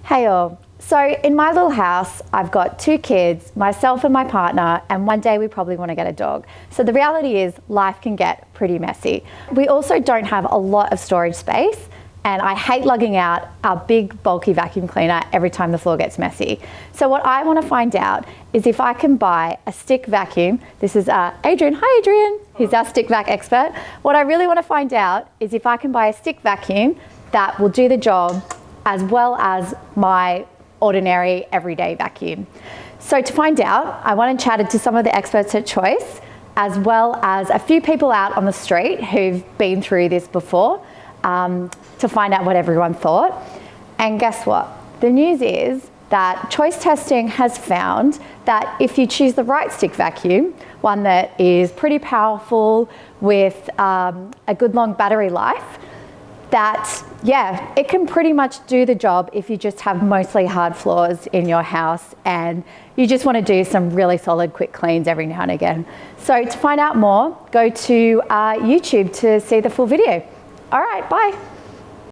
Hey all. So in my little house, I've got 2 kids, myself and my partner, and one day we probably want to get a dog. So the reality is life can get pretty messy. We also don't have a lot of storage space, and I hate lugging out our big bulky vacuum cleaner every time the floor gets messy. So what I want to find out is if I can buy a stick vacuum. This is Adrian. Hi Adrian. He's our stick vac expert. What I really want to find out is if I can buy a stick vacuum that will do the job as well as my ordinary everyday vacuum. So to find out, I went and chatted to some of the experts at Choice, as well as a few people out on the street who've been through this before, to find out what everyone thought. And guess what? The news is that Choice testing has found that if you choose the right stick vacuum, one that is pretty powerful with a good long battery life, that, yeah, it can pretty much do the job if you just have mostly hard floors in your house and you just want to do some really solid quick cleans every now and again. So to find out more, go to YouTube to see the full video. All right, bye.